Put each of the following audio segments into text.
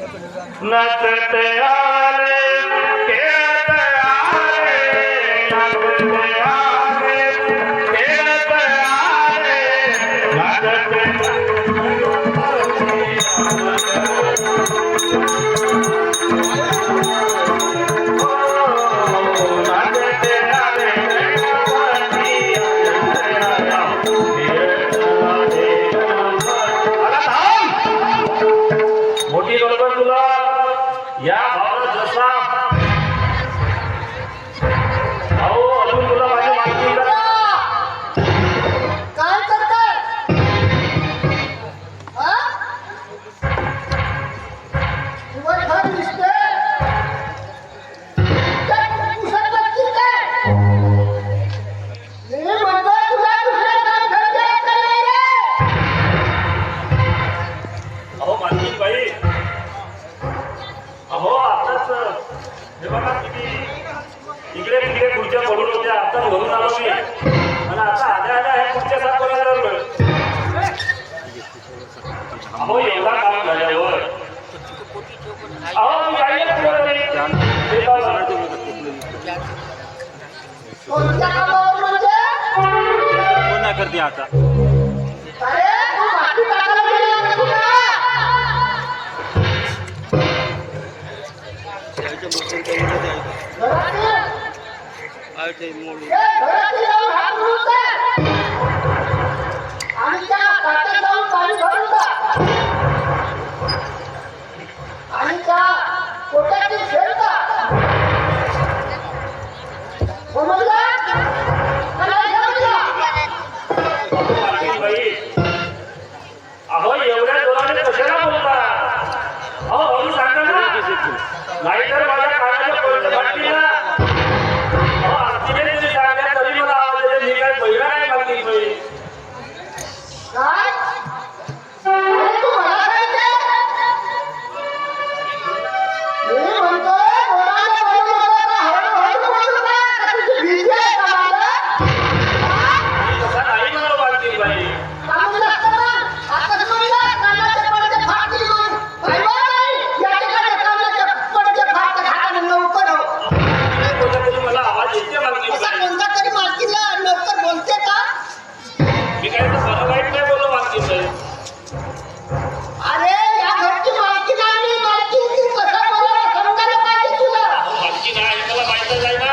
नचते आले खेळत आले नचते आले खेळत आले नचते मोठी बरोबर तुला या भावना जसा भाऊ अजून तुला माझी माहिती काय करताय दिवसभर दिसते अहो मानसिक बाई अहो आताच हे बघा किती इकडे तिकडे खुर्च्या पडून होत्या आताच घरून आलो मी आणि आता आल्या आल्या ह्या खुर्च्या साफ करायला लागलोय अहो एवढा काम झाल्यावर अहो मी काही कोणत्या कामावर म्हणजे पुन्हा करते आता अरे तू माती टाकायला गेला का तुला घरात जाऊन हात धुवून आणि त्या काट्यात जाऊन पाणी भरून जा आणि त्या पोटाची शेण का समजला बाई अहो एवढ्या जोराने कशाला बोलता अहो हळू सांगा ना नाहीतर माझ्या कानाच्या पडलं फाटली ना अहो आरतीने तुम्ही सांगल्या तरी मला आवाज येते मी काय पहिला नाही मागली बाई काय अरे तू मला सांगते मी म्हणतोय बोलायला बोलू नका हळूहळू बोलू नका तुझी भीती आहे का मला तसा नाही मला वाटली बाई कामं लागतं ना आता समजला कानाचे पडदे फाटतील म्हणून बाई बाई या ठिकाणी कानाचे पडदे फाटतात हाताने लवकर हो कोणत्या तरी मला आवाज येते मागली असा बाई कोणता तरी मालकीला लवकर बोलते का मी काय तर बरं वाईट नाही बोललो मागली बाई अरे या घरची मालकी नाही मालकी तू कसा बोलायला समजायला पाहिजे तुला मागली नाही मला माहीतच आहे ना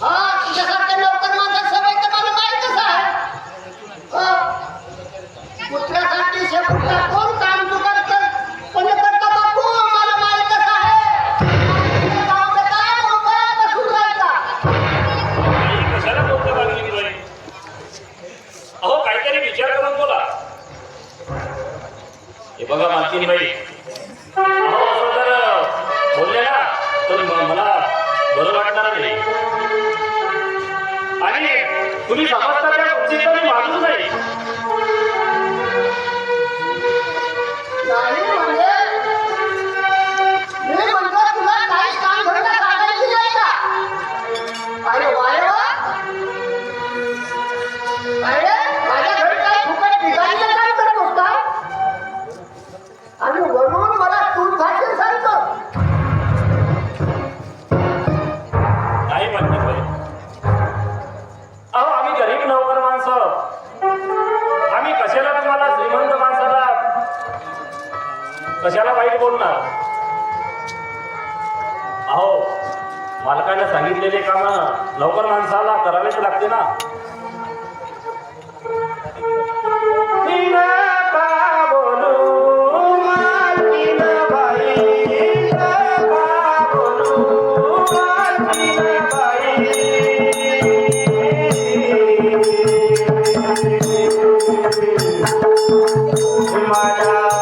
हा तुझ्यासारख्या लवकर माझा सवय तर मला माहीतच आहे कुत्र्यासाठी शेपूटला कोण काम चुकतं पण करता बापू मला माहीतच आहे गावात काय मोकळा बसून राहायचा बाई कशाला बोलते मागली बाई अहो काहीतरी विचार करून बोला हे बघा मालकीनी बाई अहो असं जर बोलले ना तर मला बरं वाटणार नाही आणि तुम्ही समजता त्या गोष्टीचा मी माणूस नाही नाही म्हणजे मी म्हणतो तुला काहीच काम धंदा करायची नाही का अरे वा रे वा अरे माझ्या घरी काय फुकट बिघाडीचं काम करतोस का आणि वरून मला तूच भाषण सांगतो नाही म्हणते बाई अहो आम्ही गरीब नोकर माणसं आम्ही कशाला तुम्हाला श्रीमंत माणसाला कशाला वाईट बोलणार अहो मालकाने सांगितलेले काम लवकर माणसाला करावेच लागते ना माझ्या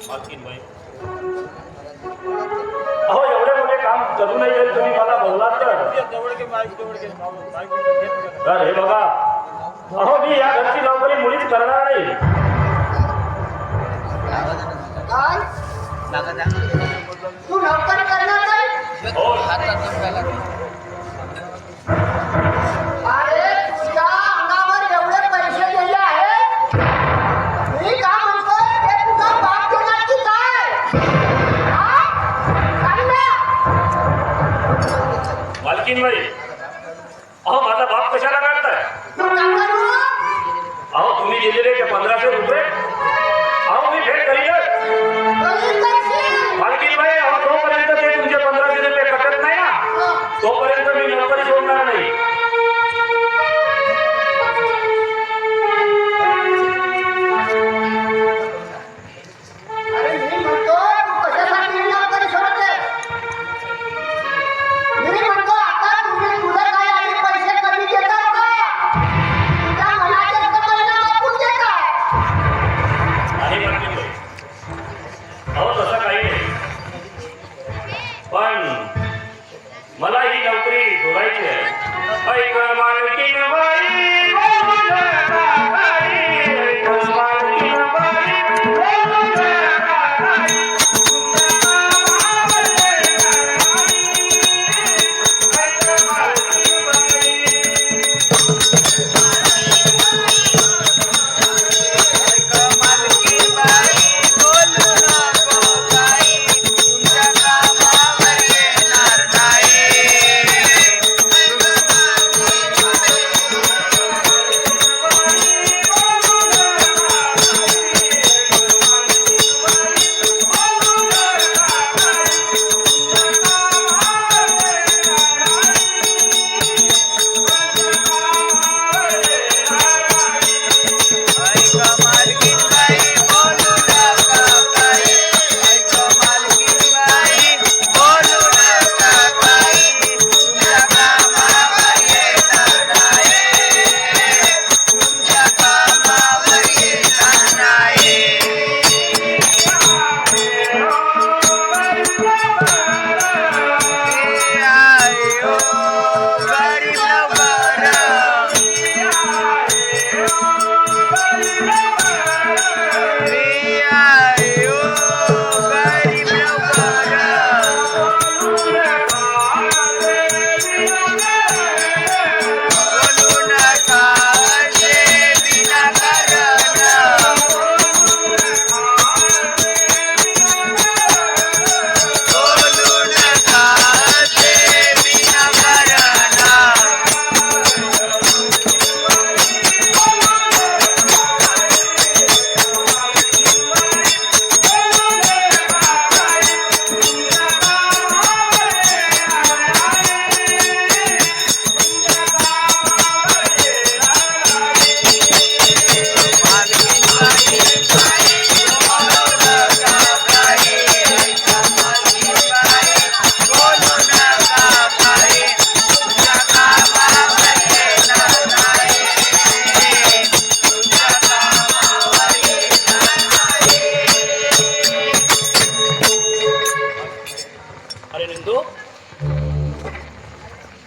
मालकीनबाई, अहो एवढे मोठे काम करू नये जरी तुम्ही मला बोललात तर हे बघा, अहो मी या घरची नोकरी मुळीच करणार नाही. काय तू नोकरी करणार नाही? हो अरे तुझ्या अंगावर एवढे पैसे गेले आहेत, मी काय म्हणतोय ते तुझा बाप देणार की काय? हा? सांग ना. मालकीनबाई, अहो माझा बाप कशाला काढताय? तू काय करू? अहो तुम्ही दिलेले ते 1500 रुपये अहो मी भेट करीनच. कधी करशील? मालकीनबाई, अहो जोपर्यंत ते तुमचे 1500 रुपये कटत नाही ना तोपर्यंत मी नोकरी सोडणार नाही. अरे मी म्हणतो तू कशासाठी नोकरी सोडते? मी म्हणतो आता तुम्ही तुला काय आधी पैसे कमी देतात का? तुझ्या मनाचे महिना कापून देतात. आहे मालकीनबाई, अहो तसं काही नाही, पण मला ही नोकरी सोडायची आहे. ऐक मालकीनबाई, बोलू नका काही. ऐक मालकीनबाई, बोलू नका काही. ऐक मालकीनबाई.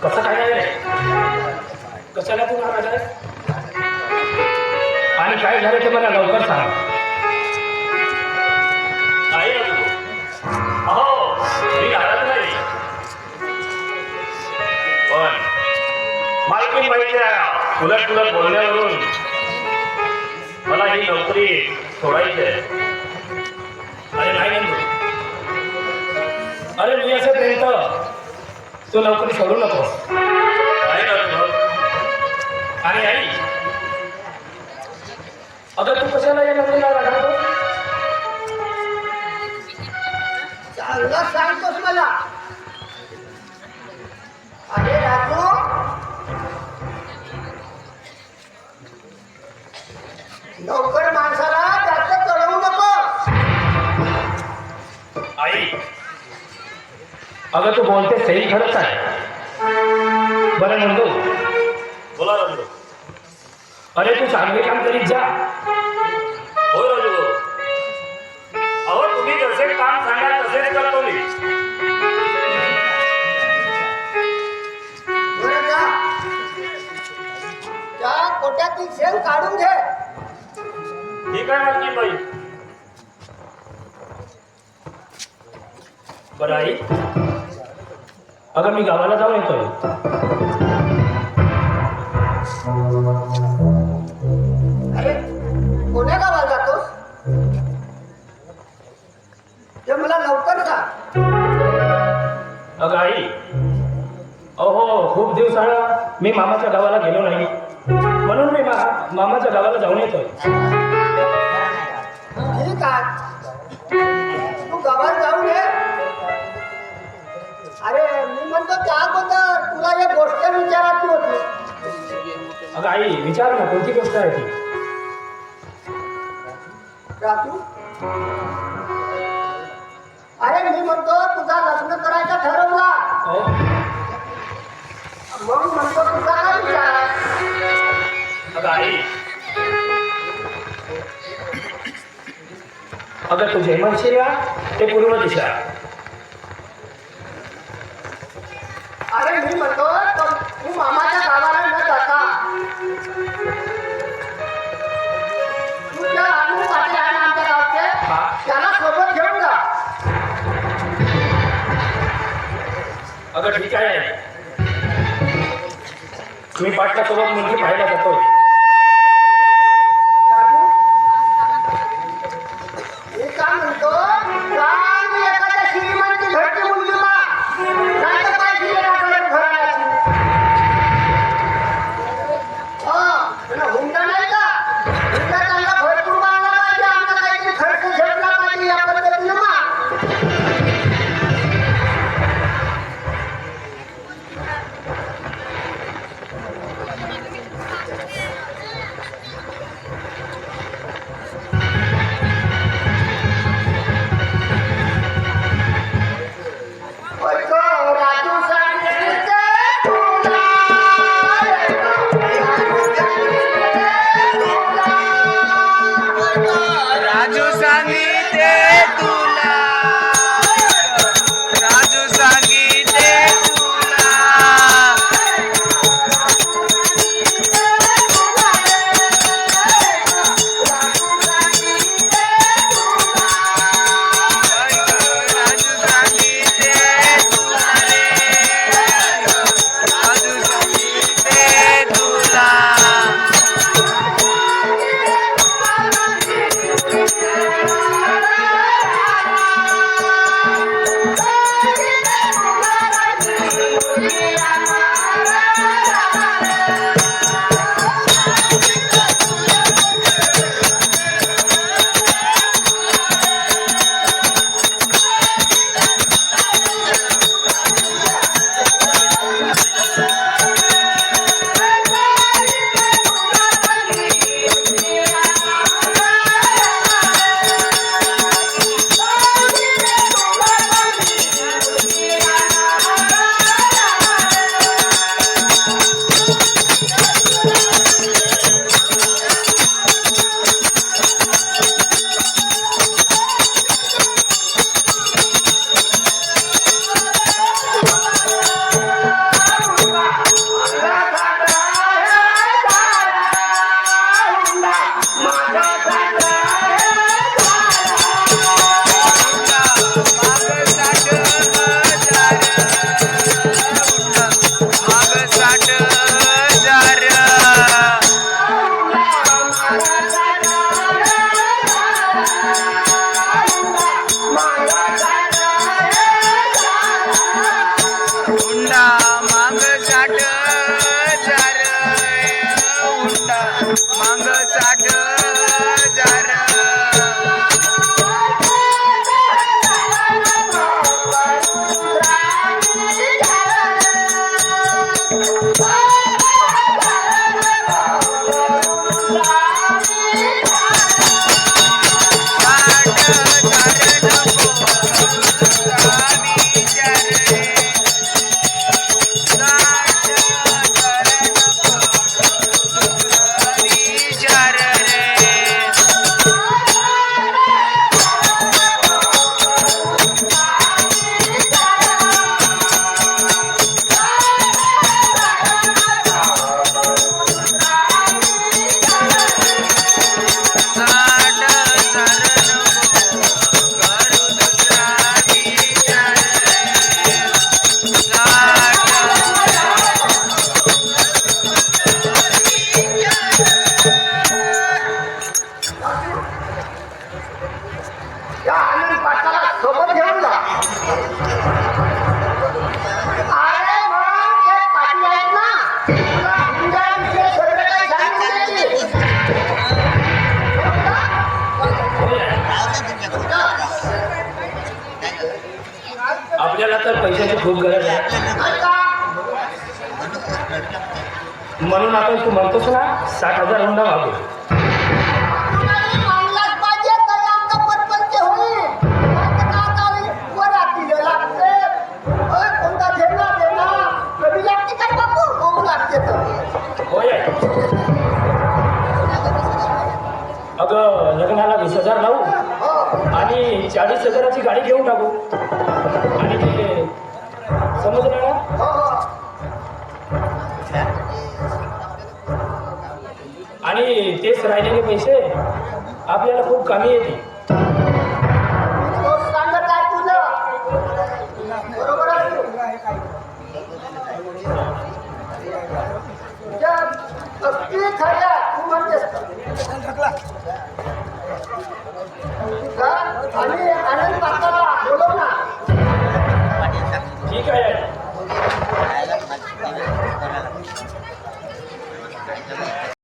कसं काय आहे? कशाला तू नाराज आहेस? आणि काय झालं ते मला लवकर सांग. नाही ना तू. अहो मी नाराज नाही, पण मालकीनबाईच्या उलट बोलण्यावरून मला ही नोकरी सोडायची आहे. अरे नाही नंदू, अरे मी असं म्हणतो तू नोकरी सोडू नको. आणि आई अगं तू कशाला या नंदीला रागवतो? चांगलं सांगतोस मला. अरे राजू, नौकर माणसाला जास्त चढवू नको. आई अगं तू बोलते तेही खरंच आहे. बरं नंदू, बोला राजू. अरे तू चांगले काम करीत जा. होय राजू भाऊ. अहो तुम्ही जसे काम सांगाल तसेच करतो मी. बरं का, त्या कोट्यातील शेण काढून घे. ठीक आहे मालकीन बाई. बरं आई, अगं मी गावाला जाऊन येतोय. अरे कोण्या गावाला जातोस ते मला लवकर सांग. अगं आई, अहो खूप दिवसानं मी मामाच्या गावाला गेलो नाही, म्हणून मी मामाच्या गावाला जाऊन येतोय. ठीक आहे, तू गावात जाऊन ये. अरे मी म्हणतो त्या अगोदर तुला एक गोष्ट विचारायची होती. अगं आई विचार ना, कोणती गोष्ट आहे ती? राजू, अरे मी म्हणतो तुझा लग्न करायचा ठरवला, अहो, मग म्हणतो तुझा काय विचार. अगं आई, अगं तुझे म्हणशील ना ते पूर्व दिशा. अरे मी म्हणतो तू मामाच्या गावाला न जाता तुझ्या अनु पाटील आहे ना आमच्या गावचे, हा. त्याला सोबत घेऊन जा. अगं ठीक आहे, मी पाटलासोबत मुलगी पाहायला जातोय. राजू, मी काय म्हणतो, चांगली एखाद्या श्रीमंती घरची मुलगी माग, नाहीतर पाहिजे एखाद्या घराण्याची. तुला हुंडा नाही का? हुंडा चांगला भरपूर बांधला पाहिजे, आमचा काहीतरी खर्च झेपला पाहिजे या पद्धतीनं माग. ऐको, राजू सांगितले तुला. राजू सांगितले तुला. राजू सांगितले तुला. राजू सांगितले तुला रे. राजू सांगितले तुला. आपल्याला तर पैशाची खूप गरज आहे. नाही का? म्हणून आपण तू म्हणतोस ना 60,000 हुंडा मागू. नाही मागलाच पाहिजे तर आमचा परपंच होईल. नाही तर का होईल? वर रात्रीला लागते. होय, कोणता देणार कमी लागते काय बापू? होऊ लागते तर. होय. अगं लग्नाला 20,000 लावू हो. आणि 40,000ची गाडी घेऊन टाकू. आणि ते समजलं ना? हो, हो. आणि तेच राहिलेले पैसे आपल्याला खूप कामी येतील. तो सांगत आहे तुझं. बरोबर आहे तू. तुझ्या अगदी खऱ्या तू म्हणतेस का? आणि